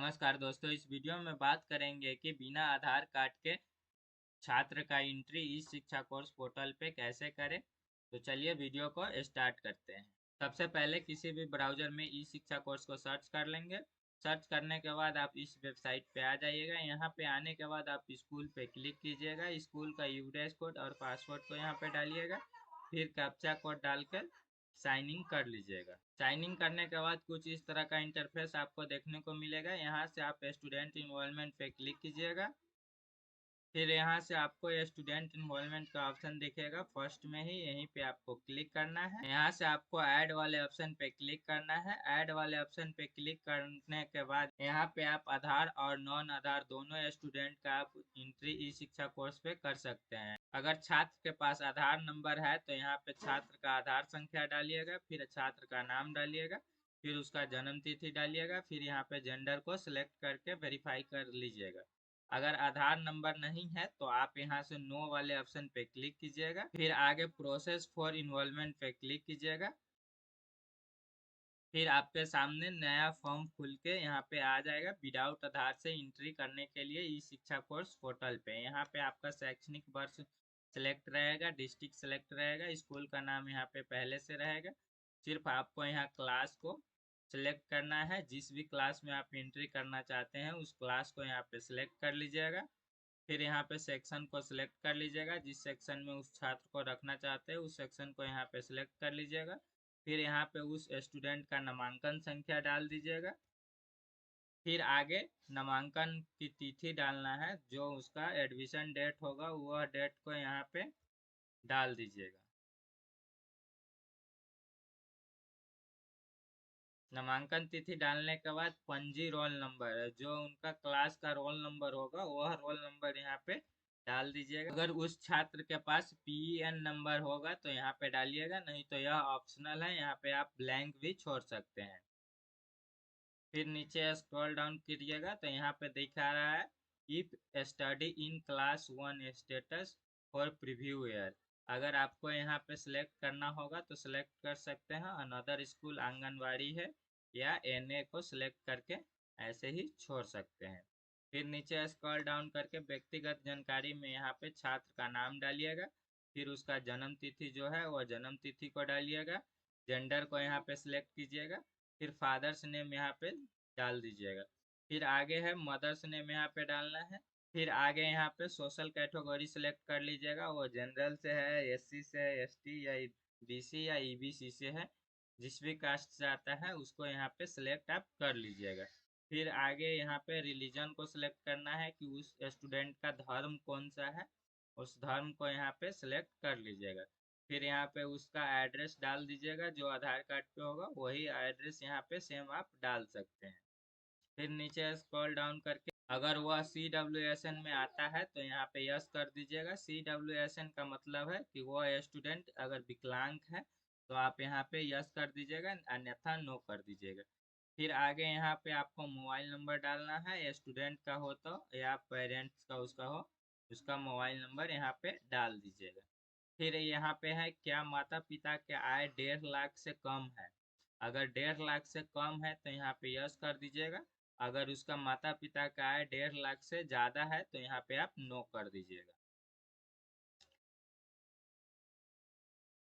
नमस्कार दोस्तों, इस वीडियो में बात करेंगे कि बिना आधार कार्ड के छात्र का एंट्री ई शिक्षा कोर्स पोर्टल पे कैसे करें। तो चलिए वीडियो को स्टार्ट करते हैं। सबसे पहले किसी भी ब्राउजर में ई शिक्षा कोर्स को सर्च कर लेंगे। सर्च करने के बाद आप इस वेबसाइट पे आ जाइएगा। यहाँ पे आने के बाद आप स्कूल पे क्लिक कीजिएगा। स्कूल का यूडीएस कोड और पासवर्ड को यहाँ पे डालिएगा। फिर कैप्चा कोड डालकर साइन इन कर लीजिएगा। साइन इन करने के बाद कुछ इस तरह का इंटरफेस आपको देखने को मिलेगा। यहाँ से आप स्टूडेंट इन्वॉल्वमेंट पे क्लिक कीजिएगा। फिर यहाँ से आपको स्टूडेंट इन्वॉल्वमेंट का ऑप्शन दिखेगा फर्स्ट में ही, यहीं पे आपको क्लिक करना है। यहाँ से आपको ऐड वाले ऑप्शन पे क्लिक करना है। ऐड वाले ऑप्शन पे क्लिक करने के बाद यहाँ पे आप आधार और नॉन आधार दोनों स्टूडेंट का आप एंट्री ई शिक्षा कोर्स पे कर सकते हैं। अगर छात्र के पास आधार नंबर है तो यहाँ पे छात्र का आधार संख्या डालिएगा, फिर छात्र का नाम डालिएगा, फिर उसका जन्म तिथि डालिएगा, फिर यहाँ पे जेंडर को सिलेक्ट करके वेरीफाई कर लीजिएगा। अगर आधार नंबर नहीं है तो आप यहाँ से नो वाले ऑप्शन पे क्लिक कीजिएगा। फिर आगे प्रोसेस फॉर इन्वॉल्वमेंट पे क्लिक कीजिएगा। फिर आपके सामने नया फॉर्म खुल के यहाँ पे आ जाएगा विदाउट आधार से एंट्री करने के लिए ई शिक्षा कोर्स पोर्टल पे। यहाँ पे आपका शैक्षणिक वर्ष सेलेक्ट रहेगा, डिस्ट्रिक्ट सेलेक्ट रहेगा, स्कूल का नाम यहाँ पे पहले से रहेगा। सिर्फ आपको यहाँ क्लास को सिलेक्ट करना है। जिस भी क्लास में आप एंट्री करना चाहते हैं उस क्लास को यहाँ पे सिलेक्ट कर लीजिएगा। फिर यहाँ पे सेक्शन को सिलेक्ट कर लीजिएगा। जिस सेक्शन में उस छात्र को रखना चाहते हैं उस सेक्शन को यहाँ पे सिलेक्ट कर लीजिएगा। फिर यहाँ पे उस स्टूडेंट का नामांकन संख्या डाल दीजिएगा। फिर आगे नामांकन की तिथि डालना है, जो उसका एडमिशन डेट होगा वह डेट को यहाँ पे डाल दीजिएगा। नामांकन तिथि डालने के बाद पंजी रोल नंबर है, जो उनका क्लास का रोल नंबर होगा वह रोल नंबर यहाँ पे डाल दीजिएगा। अगर उस छात्र के पास पीईएन नंबर होगा तो यहाँ पे डालिएगा, नहीं तो यह ऑप्शनल है, यहाँ पे आप ब्लैंक भी छोड़ सकते हैं। फिर नीचे स्क्रॉल डाउन कीजिएगा तो यहाँ पे दिखा रहा है if study in class 1 status for preview year. अगर आपको यहाँ पे सिलेक्ट करना होगा तो सिलेक्ट कर सकते हैं अनदर स्कूल आंगनवाड़ी है, या एनए को सिलेक्ट करके ऐसे ही छोड़ सकते हैं। फिर नीचे स्क्रॉल डाउन करके व्यक्तिगत जानकारी में यहाँ पे छात्र का नाम डालिएगा। फिर उसका जन्म तिथि जो है वह जन्म तिथि को डालिएगा। जेंडर को यहाँ पे सिलेक्ट कीजिएगा। फिर फादर्स नेम यहाँ पे डाल दीजिएगा। फिर आगे है मदर्स नेम यहाँ पे डालना है। फिर आगे यहाँ पे सोशल कैटेगरी सिलेक्ट कर लीजिएगा, वो जनरल से है, एससी से है, एसटी या बीसी या ईबीसी से है। जिस भी कास्ट से आता है उसको यहाँ पे सिलेक्ट आप कर लीजिएगा। फिर आगे यहाँ पे रिलीजन को सिलेक्ट करना है कि उस स्टूडेंट का धर्म कौन सा है, उस धर्म को यहाँ पे सिलेक्ट कर लीजिएगा। फिर यहाँ पे उसका एड्रेस डाल दीजिएगा, जो आधार कार्ड पे होगा वही एड्रेस यहाँ पे सेम आप डाल सकते हैं। फिर नीचे स्क्रॉल डाउन करके अगर वह CWSN में आता है तो यहाँ पे यस कर दीजिएगा। CWSN का मतलब है कि वह स्टूडेंट अगर विकलांग है तो आप यहाँ पे यस कर दीजिएगा, अन्यथा नो कर दीजिएगा। फिर आगे यहाँ पे आपको मोबाइल नंबर डालना है, स्टूडेंट का हो तो या पेरेंट्स का उसका हो, उसका मोबाइल नंबर यहाँ पे डाल दीजिएगा। फिर यहाँ पे है क्या माता पिता के आय 1.5 लाख से कम है। अगर 1.5 लाख से कम है तो यहाँ पे यस कर दीजिएगा। अगर उसका माता पिता का आय 1.5 लाख से ज्यादा है तो यहाँ पे आप नो कर दीजिएगा।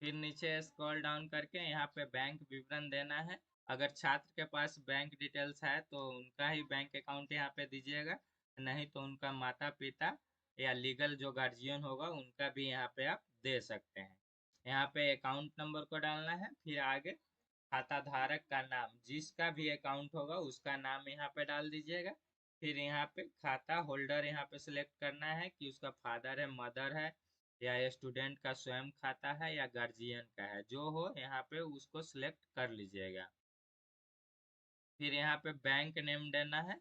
फिर नीचे स्क्रॉल डाउन करके यहाँ पे बैंक विवरण देना है। अगर छात्र के पास बैंक डिटेल्स है तो उनका ही बैंक अकाउंट यहाँ पे दीजिएगा, नहीं तो उनका माता पिता या लीगल जो गार्जियन होगा उनका भी यहाँ पे आप दे सकते हैं। यहाँ पे अकाउंट नंबर को डालना है। फिर आगे खाता धारक का नाम, जिसका भी अकाउंट होगा उसका नाम यहाँ पे डाल दीजिएगा। फिर यहाँ पे खाता होल्डर यहाँ पे सिलेक्ट करना है कि उसका फादर है, मदर है, या स्टूडेंट का स्वयं खाता है या गार्जियन का है, जो हो यहाँ पे उसको सिलेक्ट कर लीजिएगा। फिर यहाँ पे बैंक नेम देना है,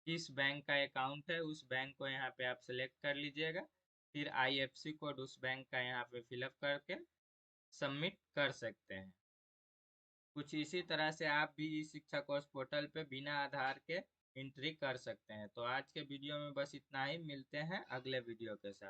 किस बैंक का अकाउंट है उस बैंक को यहाँ पे आप सिलेक्ट कर लीजिएगा। फिर IFSC कोड उस बैंक का यहाँ पे फिलअप करके सबमिट कर सकते हैं। कुछ इसी तरह से आप भी इस शिक्षा कोर्स पोर्टल पे बिना आधार के एंट्री कर सकते हैं। तो आज के वीडियो में बस इतना ही, मिलते हैं अगले वीडियो के साथ।